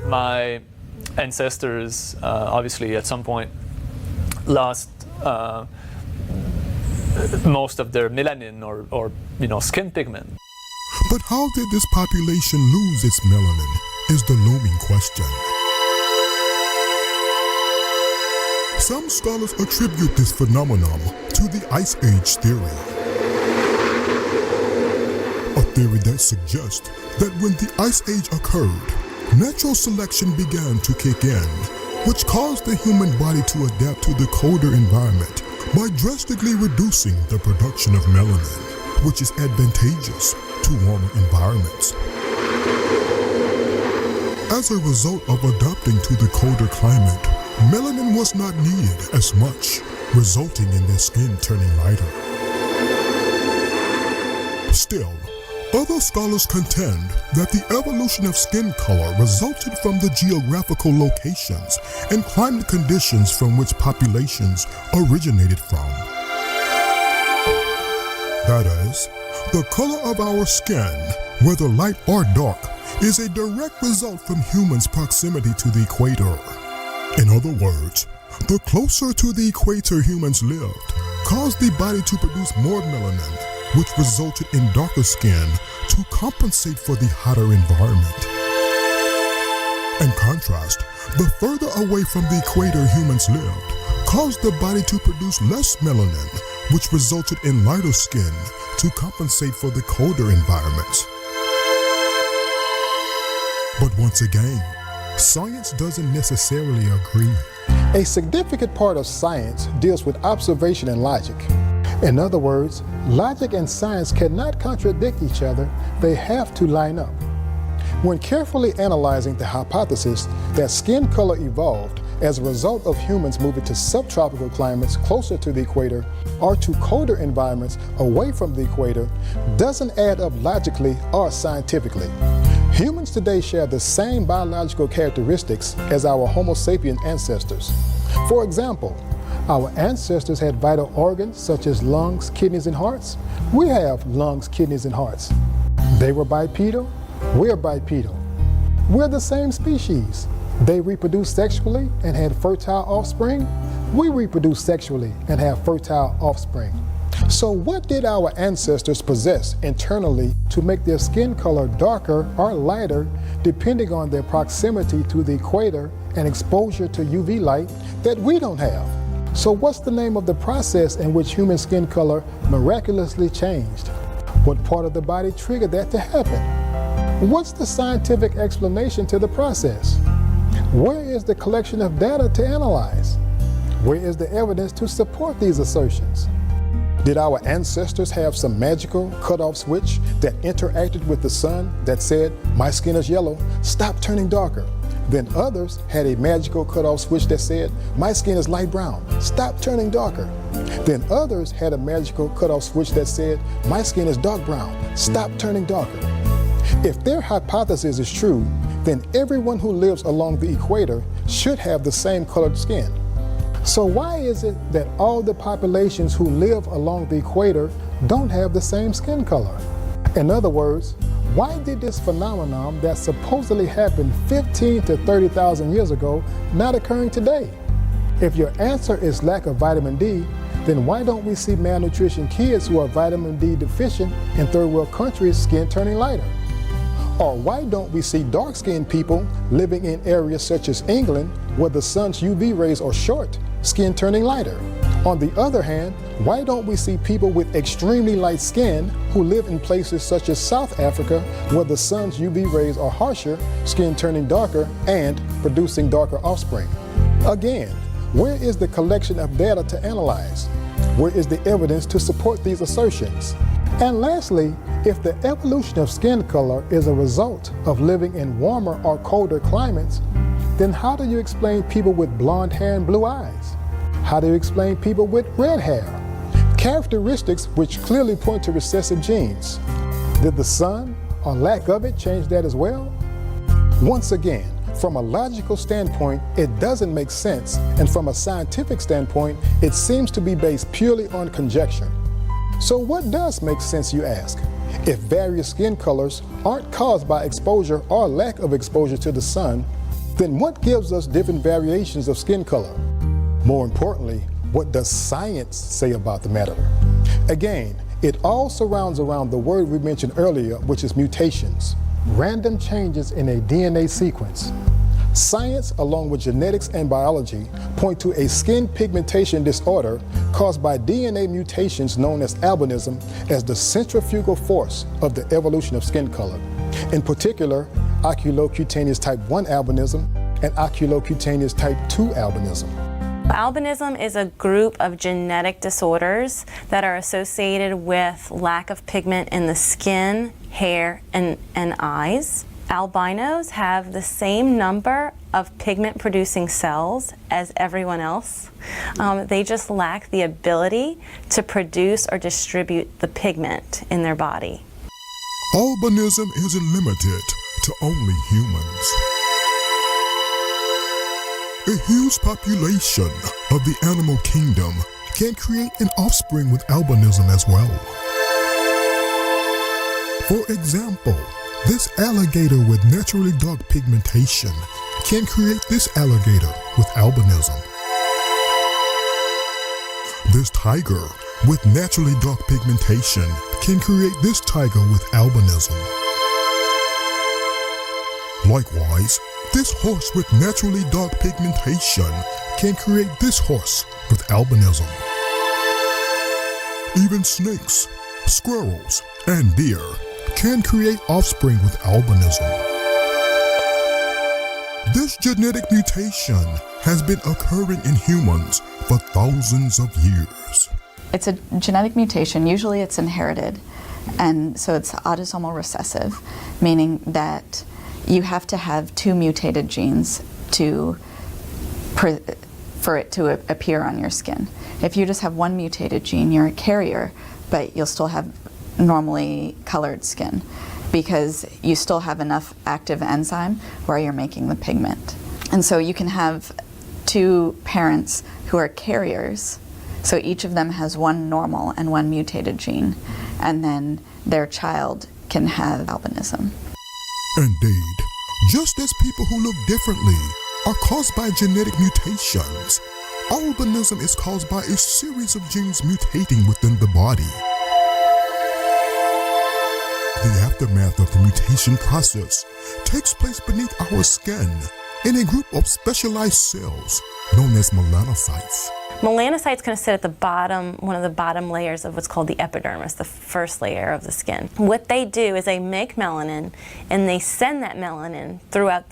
my ancestors obviously at some point lost most of their melanin or skin pigment. But how did this population lose its melanin is the looming question. Some scholars attribute this phenomenon to the Ice Age theory. A theory that suggests that when the Ice Age occurred, natural selection began to kick in, which caused the human body to adapt to the colder environment by drastically reducing the production of melanin, which is advantageous to warmer environments. As a result of adapting to the colder climate, melanin was not needed as much, resulting in their skin turning lighter. Still, other scholars contend that the evolution of skin color resulted from the geographical locations and climate conditions from which populations originated from. That is, the color of our skin, whether light or dark, is a direct result from humans' proximity to the equator. In other words, the closer to the equator humans lived, caused the body to produce more melanin, which resulted in darker skin to compensate for the hotter environment. In contrast, the further away from the equator humans lived, caused the body to produce less melanin, which resulted in lighter skin to compensate for the colder environments. But once again, science doesn't necessarily agree. A significant part of science deals with observation and logic. In other words, logic and science cannot contradict each other, they have to line up. When carefully analyzing the hypothesis that skin color evolved as a result of humans moving to subtropical climates closer to the equator or to colder environments away from the equator, doesn't add up logically or scientifically. Humans today share the same biological characteristics as our Homo sapien ancestors. For example, our ancestors had vital organs such as lungs, kidneys, and hearts. We have lungs, kidneys, and hearts. They were bipedal, we're bipedal. We're the same species. They reproduced sexually and had fertile offspring. We reproduce sexually and have fertile offspring. So what did our ancestors possess internally to make their skin color darker or lighter depending on their proximity to the equator and exposure to UV light that we don't have? So what's the name of the process in which human skin color miraculously changed? What part of the body triggered that to happen? What's the scientific explanation to the process? Where is the collection of data to analyze? Where is the evidence to support these assertions? Did our ancestors have some magical cutoff switch that interacted with the sun that said, my skin is yellow, stop turning darker? Then others had a magical cutoff switch that said, my skin is light brown, stop turning darker. Then others had a magical cutoff switch that said, my skin is dark brown, stop turning darker. If their hypothesis is true, then everyone who lives along the equator should have the same colored skin. So why is it that all the populations who live along the equator don't have the same skin color? In other words, why did this phenomenon that supposedly happened 15 to 30,000 years ago not occurring today? If your answer is lack of vitamin D, then why don't we see malnutrition kids who are vitamin D deficient in third world countries skin turning lighter? Or why don't we see dark-skinned people living in areas such as England where the sun's UV rays are short, skin turning lighter? On the other hand, why don't we see people with extremely light skin who live in places such as South Africa where the sun's UV rays are harsher, skin turning darker, and producing darker offspring? Again, where is the collection of data to analyze? Where is the evidence to support these assertions? And lastly, if the evolution of skin color is a result of living in warmer or colder climates, then how do you explain people with blonde hair and blue eyes? How do you explain people with red hair? Characteristics which clearly point to recessive genes. Did the sun or lack of it change that as well? Once again, from a logical standpoint, it doesn't make sense, and from a scientific standpoint, it seems to be based purely on conjecture. So what does make sense, you ask? If various skin colors aren't caused by exposure or lack of exposure to the sun, Then what gives us different variations of skin color? More importantly, what does science say about the matter? Again, it all surrounds around the word we mentioned earlier, which is mutations, random changes in a DNA sequence. Science, along with genetics and biology, point to a skin pigmentation disorder caused by DNA mutations known as albinism as the centrifugal force of the evolution of skin color. In particular, oculocutaneous type 1 albinism and oculocutaneous type 2 albinism. Albinism is a group of genetic disorders that are associated with lack of pigment in the skin, hair, and eyes. Albinos have the same number of pigment-producing cells as everyone else. They just lack the ability to produce or distribute the pigment in their body. Albinism isn't limited to only humans. A huge population of the animal kingdom can create an offspring with albinism as well. For example, this alligator with naturally dark pigmentation can create this alligator with albinism. This tiger with naturally dark pigmentation can create this tiger with albinism. Likewise, this horse with naturally dark pigmentation can create this horse with albinism. Even snakes, squirrels, and deer can create offspring with albinism. This genetic mutation has been occurring in humans for thousands of years. It's a genetic mutation. Usually it's inherited, and so it's autosomal recessive, meaning that you have to have 2 mutated genes for it to appear on your skin. If you just have 1 mutated gene, you're a carrier, but you'll still have normally colored skin because you still have enough active enzyme where you're making the pigment. And so you can have 2 parents who are carriers, so each of them has 1 normal and 1 mutated gene, and then their child can have albinism. Indeed, just as people who look differently are caused by genetic mutations, albinism is caused by a series of genes mutating within the body. The aftermath of the mutation process takes place beneath our skin in a group of specialized cells known as melanocytes. Melanocytes kind of sit at the bottom, one of the bottom layers of what's called the epidermis, the first layer of the skin. What they do is they make melanin, and they send that melanin throughout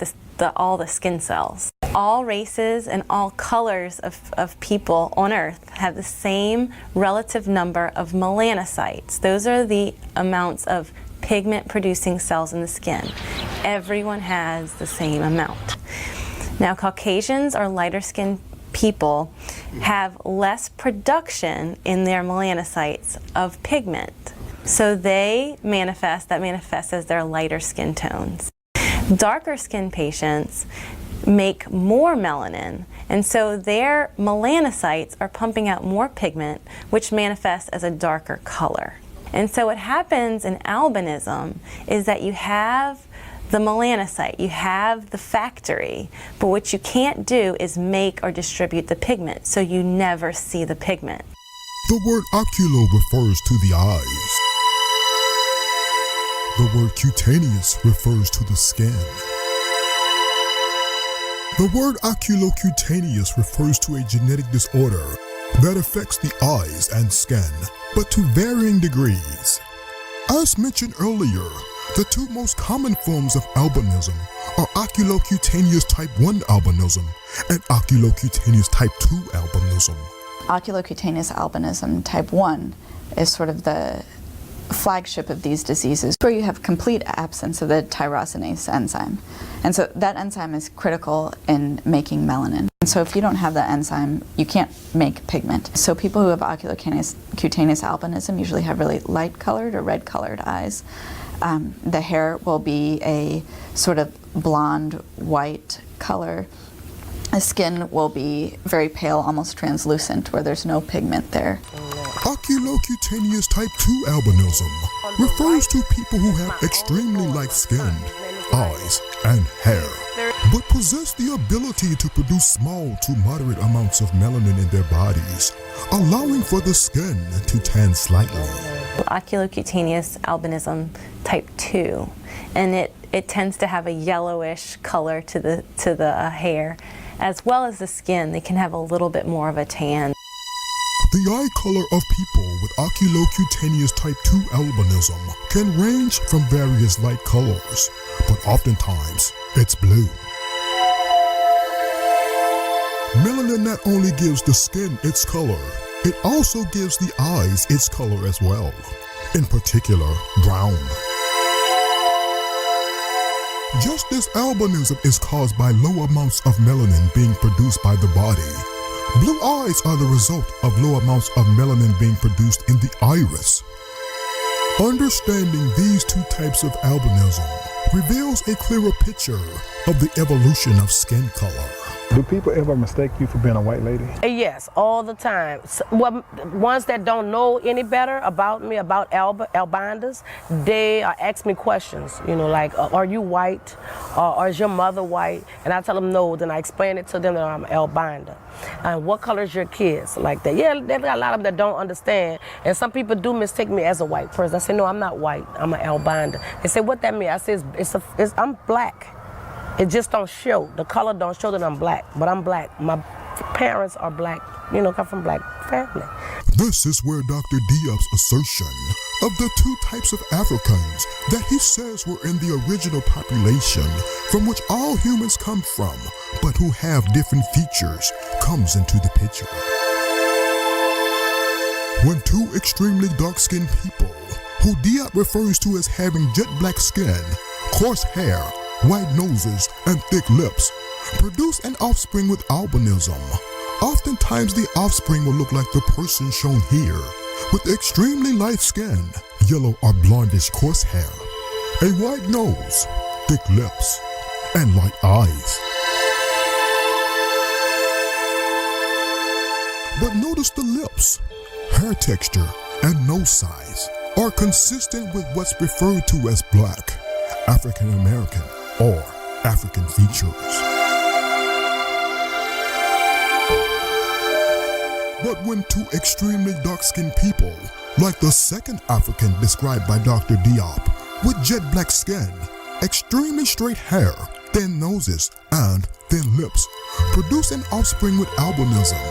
all the skin cells. All races and all colors of people on Earth have the same relative number of melanocytes. Those are the amounts of pigment-producing cells in the skin. Everyone has the same amount. Now, Caucasians or lighter-skinned people have less production in their melanocytes of pigment. So that manifests as their lighter skin tones. Darker skin patients make more melanin, and so their melanocytes are pumping out more pigment, which manifests as a darker color. And so what happens in albinism is that you have the melanocyte, you have the factory, but what you can't do is make or distribute the pigment, so you never see the pigment. The word oculo refers to the eyes. The word cutaneous refers to the skin. The word oculocutaneous refers to a genetic disorder that affects the eyes and skin, but to varying degrees. As mentioned earlier, the 2 most common forms of albinism are oculocutaneous type 1 albinism and oculocutaneous type 2 albinism. Oculocutaneous albinism type 1 is sort of the flagship of these diseases, where you have complete absence of the tyrosinase enzyme. And so that enzyme is critical in making melanin. And so if you don't have that enzyme, you can't make pigment. So people who have oculocutaneous albinism usually have really light colored or red colored eyes. The hair will be a sort of blonde white color. The skin will be very pale, almost translucent, where there's no pigment there. Oculocutaneous type 2 albinism refers to people who have extremely light skin, eyes, and hair. but possess the ability to produce small to moderate amounts of melanin in their bodies, allowing for the skin to tan slightly. Oculocutaneous albinism type 2, and it tends to have a yellowish color to the hair, as well as the skin. They can have a little bit more of a tan. The eye color of people with oculocutaneous type 2 albinism can range from various light colors, but oftentimes it's blue. Melanin not only gives the skin its color, it also gives the eyes its color as well, in particular brown. Just as albinism is caused by low amounts of melanin being produced by the body, blue eyes are the result of low amounts of melanin being produced in the iris. Understanding these two types of albinism reveals a clearer picture of the evolution of skin color. Do people ever mistake you for being a white lady? Yes, all the time. Ones that don't know any better about me, about albinos, they ask me questions, like, are you white? Or is your mother white? And I tell them no, then I explain it to them that I'm albino. And what color is your kids? Like that. Yeah, there's a lot of them that don't understand. And some people do mistake me as a white person. I say, no, I'm not white, I'm an albino. They say, what that mean? I say, I'm black. It just don't show. The color don't show that I'm black, but I'm black. My parents are black, come from black family. This is where Dr. Diop's assertion of the two types of Africans that he says were in the original population from which all humans come from, but who have different features, comes into the picture. When two extremely dark-skinned people, who Diop refers to as having jet black skin, coarse hair, white noses, and thick lips, produce an offspring with albinism. Oftentimes the offspring will look like the person shown here, with extremely light skin, yellow or blondish coarse hair, a white nose, thick lips, and light eyes. But notice the lips, hair texture, and nose size are consistent with what's referred to as black, African American, or African features. But when two extremely dark-skinned people, like the second African described by Dr. Diop, with jet black skin, extremely straight hair, thin noses, and thin lips, produce an offspring with albinism,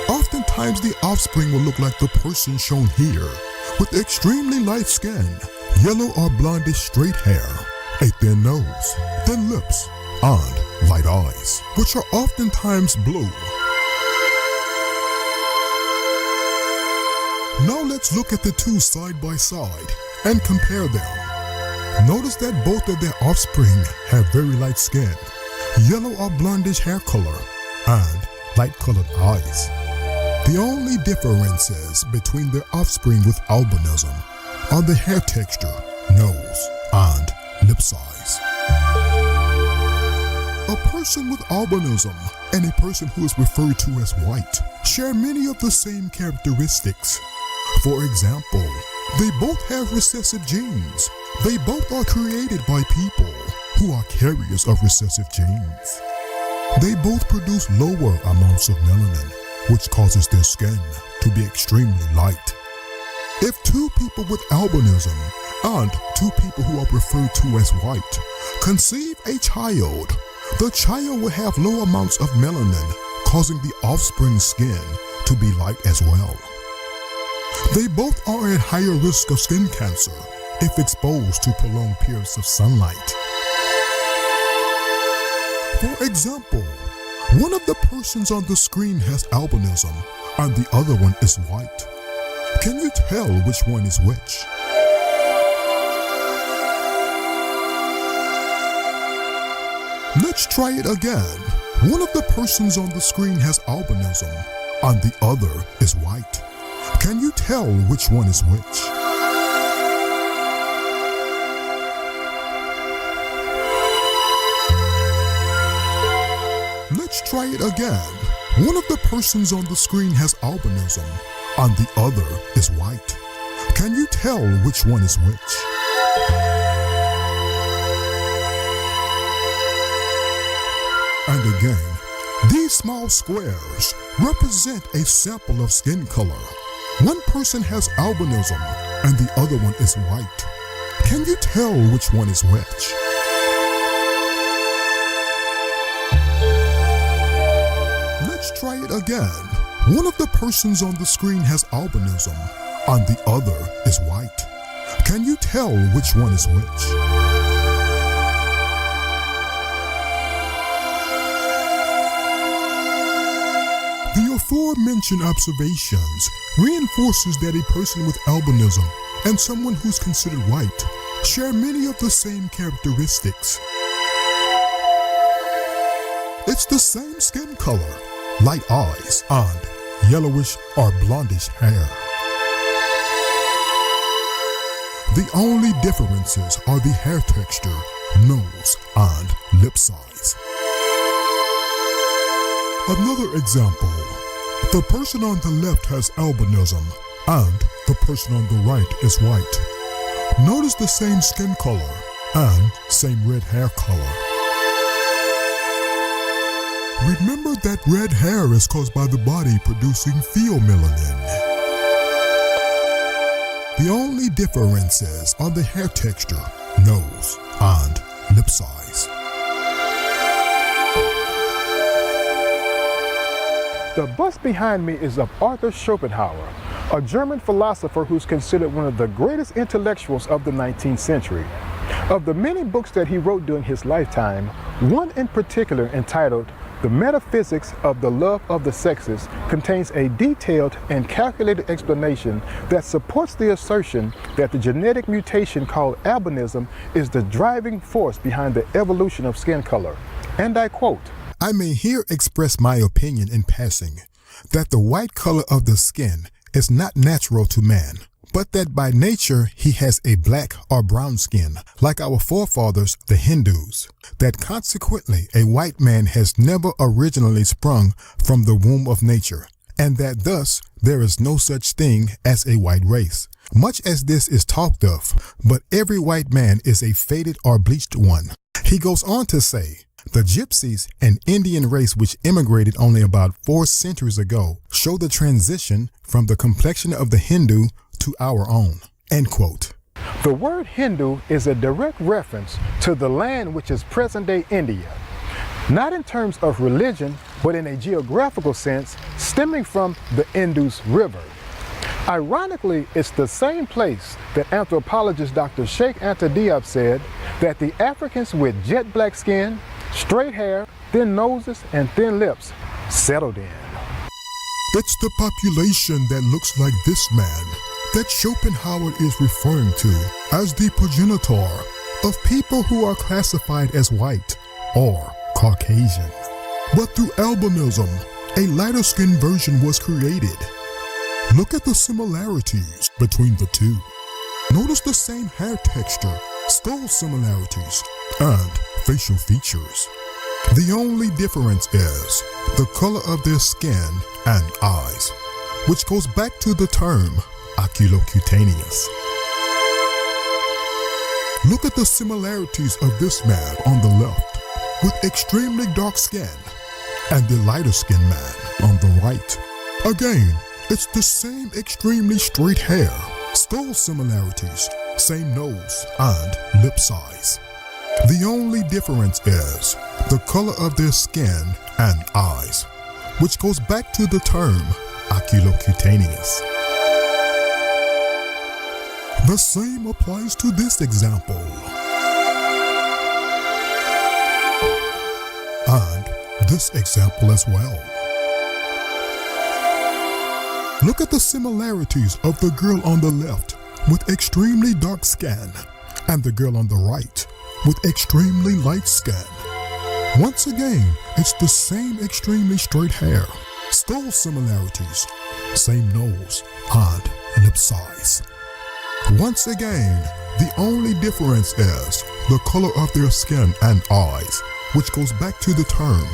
oftentimes the offspring will look like the person shown here, with extremely light skin, yellow or blondish straight hair, a thin nose, thin lips, and light eyes, which are oftentimes blue. Now let's look at the two side by side and compare them. Notice that both of their offspring have very light skin, yellow or blondish hair color, and light colored eyes. The only differences between their offspring with albinism are the hair texture, nose, and lip size. A person with albinism and a person who is referred to as white share many of the same characteristics. For example, they both have recessive genes. They both are created by people who are carriers of recessive genes. They both produce lower amounts of melanin, which causes their skin to be extremely light. If two people with albinism and two people who are referred to as white conceive a child, the child will have low amounts of melanin, causing the offspring's skin to be light as well. They both are at higher risk of skin cancer if exposed to prolonged periods of sunlight. For example, one of the persons on the screen has albinism and the other one is white. Can you tell which one is which? Let's try it again. One of the persons on the screen has albinism and the other is white. Can you tell which one is which? Let's try it again. One of the persons on the screen has albinism and the other is white. Can you tell which one is which? And again, these small squares represent a sample of skin color. One person has albinism and the other one is white. Can you tell which one is which? Let's try it again. One of the persons on the screen has albinism and the other is white. Can you tell which one is which? The aforementioned observations reinforces that a person with albinism and someone who's considered white share many of the same characteristics. It's the same skin color, light eyes, and yellowish or blondish hair. The only differences are the hair texture, nose, and lip size. Another example, the person on the left has albinism and the person on the right is white. Notice the same skin color and same red hair color. Remember that red hair is caused by the body producing pheomelanin. The only differences are the hair texture, nose, and lip size. The bust behind me is of Arthur Schopenhauer, a German philosopher who's considered one of the greatest intellectuals of the 19th century. Of the many books that he wrote during his lifetime, one in particular entitled The Metaphysics of the Love of the Sexes contains a detailed and calculated explanation that supports the assertion that the genetic mutation called albinism is the driving force behind the evolution of skin color. And I quote, I may here express my opinion in passing that the white color of the skin is not natural to man, but that by nature he has a black or brown skin, like our forefathers, the Hindus, that consequently a white man has never originally sprung from the womb of nature, and that thus there is no such thing as a white race. Much as this is talked of, but every white man is a faded or bleached one. He goes on to say, the Gypsies, an Indian race which immigrated only about 4 centuries ago, show the transition from the complexion of the Hindu to our own. End quote. The word Hindu is a direct reference to the land which is present-day India, not in terms of religion, but in a geographical sense, stemming from the Indus River. Ironically, it's the same place that anthropologist Dr. Sheikh Anta Diop said that the Africans with jet black skin, straight hair, thin noses, and thin lips settled in. It's the population that looks like this man that Schopenhauer is referring to as the progenitor of people who are classified as white or Caucasian. But through albinism, a lighter skinned version was created. Look at the similarities between the two. Notice the same hair texture, skull similarities, and facial features. The only difference is the color of their skin and eyes, which goes back to the term oculocutaneous. Look at the similarities of this man on the left with extremely dark skin and the lighter skinned man on the right. Again, it's the same extremely straight hair, skull similarities, same nose and lip size. The only difference is the color of their skin and eyes, which goes back to the term oculocutaneous. The same applies to this example. And this example as well. Look at the similarities of the girl on the left with extremely dark skin and the girl on the right with extremely light skin. Once again, it's the same extremely straight hair, skull similarities, same nose and lip size. Once again, the only difference is the color of their skin and eyes, which goes back to the term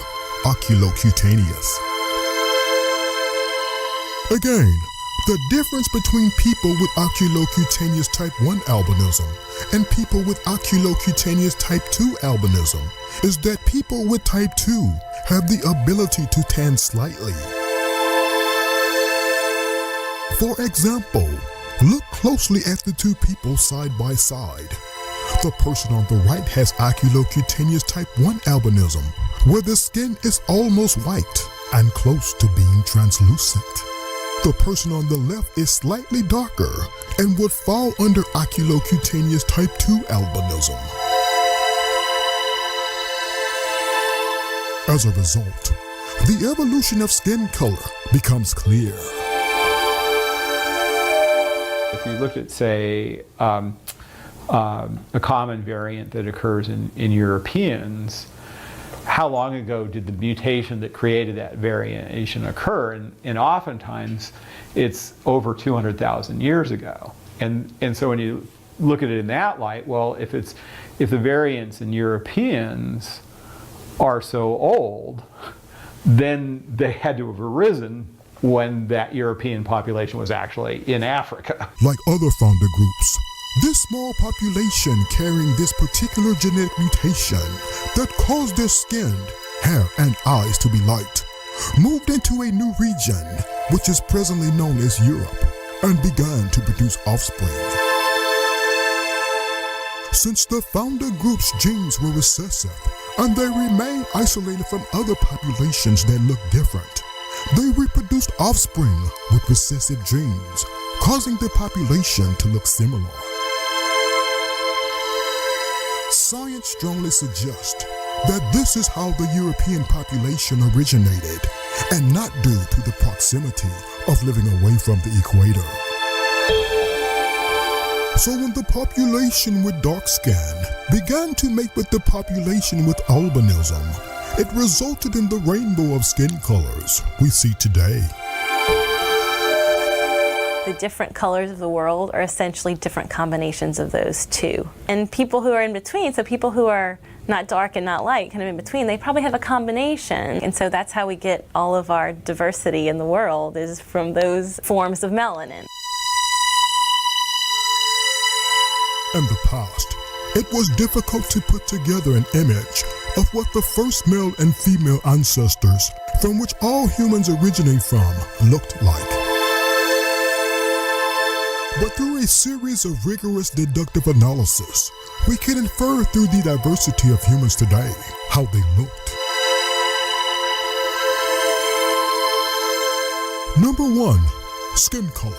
oculocutaneous. Again, the difference between people with oculocutaneous type 1 albinism and people with oculocutaneous type 2 albinism is that people with type 2 have the ability to tan slightly. For example, look closely at the two people side by side. The person on the right has oculocutaneous type 1 albinism, where the skin is almost white and close to being translucent. The person on the left is slightly darker and would fall under oculocutaneous type 2 albinism. As a result, the evolution of skin color becomes clear. If you look at, say, a common variant that occurs in Europeans, how long ago did the mutation that created that variation occur? And oftentimes it's over 200,000 years ago. And so when you look at it in that light, well, if the variants in Europeans are so old, then they had to have arisen when that European population was actually in Africa. Like other founder groups, this small population carrying this particular genetic mutation that caused their skin, hair, and eyes to be light, moved into a new region, which is presently known as Europe, and began to produce offspring. Since the founder group's genes were recessive, and they remained isolated from other populations that looked different, they reproduced offspring with recessive genes, causing the population to look similar. Science strongly suggests that this is how the European population originated, and not due to the proximity of living away from the equator. So when the population with dark skin began to mate with the population with albinism, it resulted in the rainbow of skin colors we see today. The different colors of the world are essentially different combinations of those two. And people who are in between, so people who are not dark and not light, kind of in between, they probably have a combination. And so that's how we get all of our diversity in the world, is from those forms of melanin. In the past, it was difficult to put together an image of what the first male and female ancestors from which all humans originate from looked like. But through a series of rigorous deductive analysis, we can infer through the diversity of humans today how they looked. Number 1. Skin color.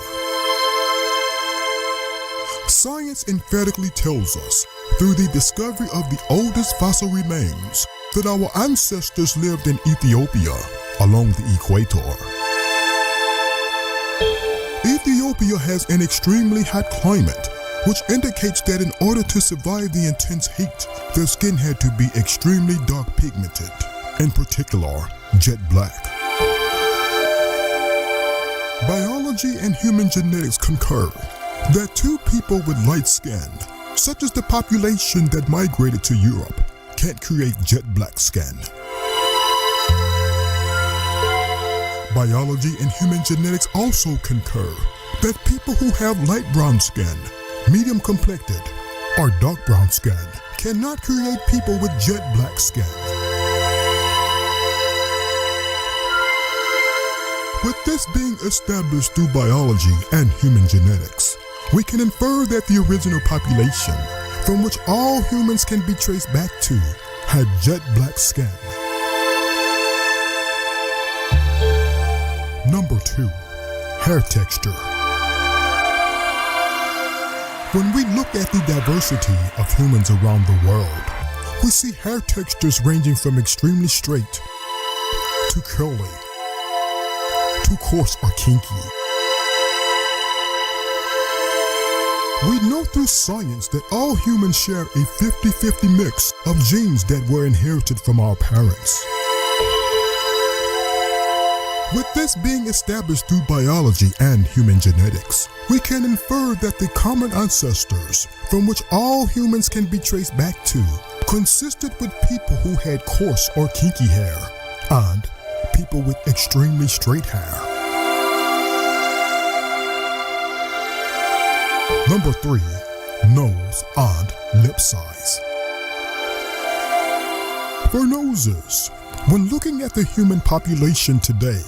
Science emphatically tells us, through the discovery of the oldest fossil remains, that our ancestors lived in Ethiopia along the equator. Ethiopia has an extremely hot climate, which indicates that in order to survive the intense heat, their skin had to be extremely dark pigmented, in particular, jet black. Biology and human genetics concur that two people with light skin, such as the population that migrated to Europe, can't create jet black skin. Biology and human genetics also concur that people who have light brown skin, medium complected, or dark brown skin cannot create people with jet black skin. With this being established through biology and human genetics, we can infer that the original population, from which all humans can be traced back to, had jet black skin. Number 2. Hair texture. When we look at the diversity of humans around the world, we see hair textures ranging from extremely straight to curly to coarse or kinky. We know through science that all humans share a 50-50 mix of genes that were inherited from our parents. With this being established through biology and human genetics, we can infer that the common ancestors, from which all humans can be traced back to, consisted with people who had coarse or kinky hair, and people with extremely straight hair. Number 3. Nose and lip size. For noses, When looking at the human population today,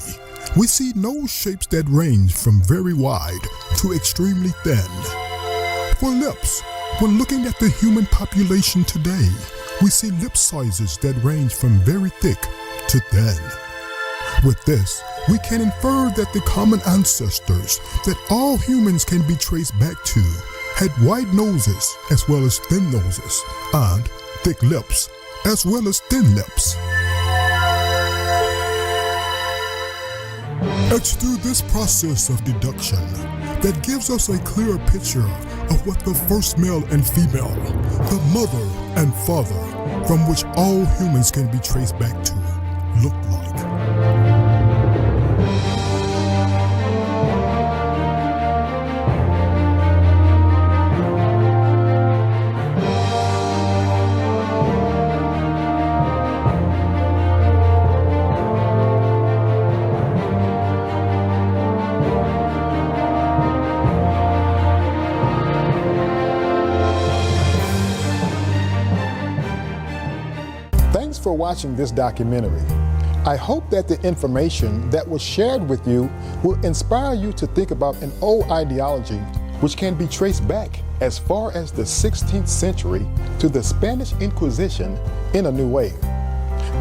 we see nose shapes that range from very wide to extremely thin. For lips, when looking at the human population today, we see lip sizes that range from very thick to thin. With this, we can infer that the common ancestors that all humans can be traced back to had wide noses as well as thin noses, and thick lips as well as thin lips. It's through this process of deduction that gives us a clearer picture of what the first male and female, the mother and father, from which all humans can be traced back to, look like. Thanks for watching this documentary. I hope that the information that was shared with you will inspire you to think about an old ideology which can be traced back as far as the 16th century to the Spanish Inquisition in a new way.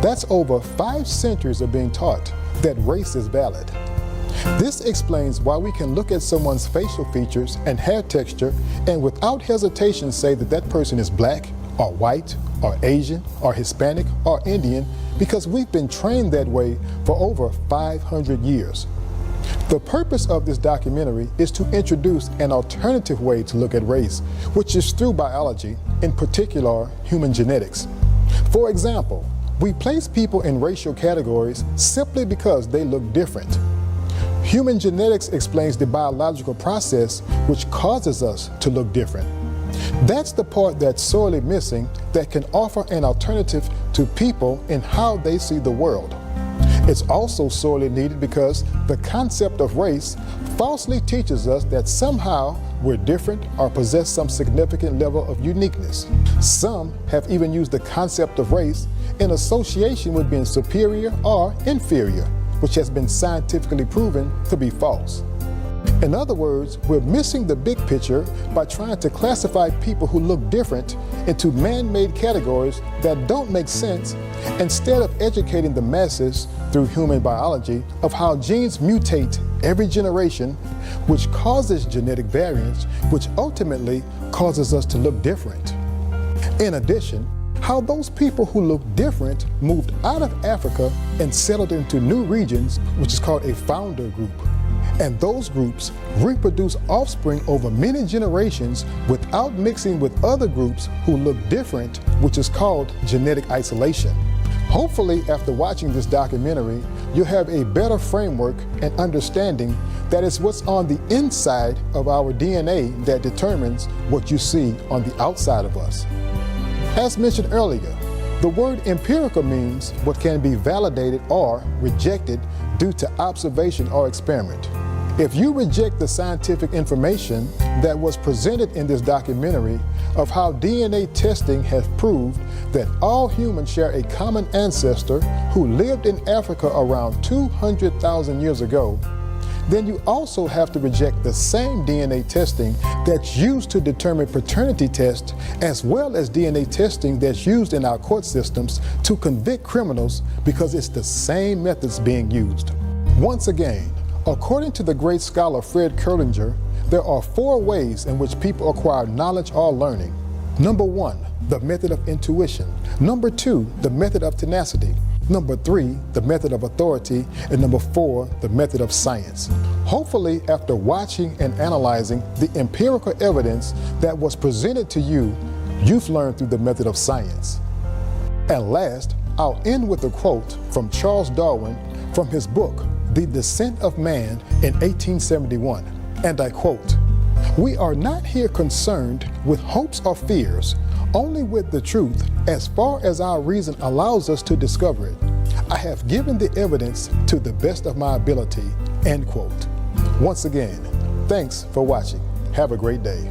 That's over 5 centuries of being taught that race is valid. This explains why we can look at someone's facial features and hair texture and without hesitation say that that person is black or white or Asian or Hispanic or Indian, because we've been trained that way for over 500 years. The purpose of this documentary is to introduce an alternative way to look at race, which is through biology, in particular human genetics. For example, we place people in racial categories simply because they look different. Human genetics explains the biological process which causes us to look different. That's the part that's sorely missing that can offer an alternative to people in how they see the world. It's also sorely needed because the concept of race falsely teaches us that somehow we're different or possess some significant level of uniqueness. Some have even used the concept of race in association with being superior or inferior, which has been scientifically proven to be false. In other words, we're missing the big picture by trying to classify people who look different into man-made categories that don't make sense, instead of educating the masses through human biology of how genes mutate every generation, which causes genetic variance, which ultimately causes us to look different. In addition, how those people who look different moved out of Africa and settled into new regions, which is called a founder group. And those groups reproduce offspring over many generations without mixing with other groups who look different, which is called genetic isolation. Hopefully, after watching this documentary, you'll have a better framework and understanding that it's what's on the inside of our DNA that determines what you see on the outside of us. As mentioned earlier, the word empirical means what can be validated or rejected due to observation or experiment. If you reject the scientific information that was presented in this documentary of how DNA testing has proved that all humans share a common ancestor who lived in Africa around 200,000 years ago, then you also have to reject the same DNA testing that's used to determine paternity tests, as well as DNA testing that's used in our court systems to convict criminals, because it's the same methods being used. Once again, according to the great scholar Fred Kerlinger, there are 4 ways in which people acquire knowledge or learning. Number 1, the method of intuition. Number 2, the method of tenacity. Number 3, the method of authority. And number 4, the method of science. Hopefully, after watching and analyzing the empirical evidence that was presented to you, you've learned through the method of science. And last, I'll end with a quote from Charles Darwin from his book, The Descent of Man in 1871. And I quote, "We are not here concerned with hopes or fears, only with the truth as far as our reason allows us to discover it. I have given the evidence to the best of my ability," end quote. Once again, thanks for watching. Have a great day.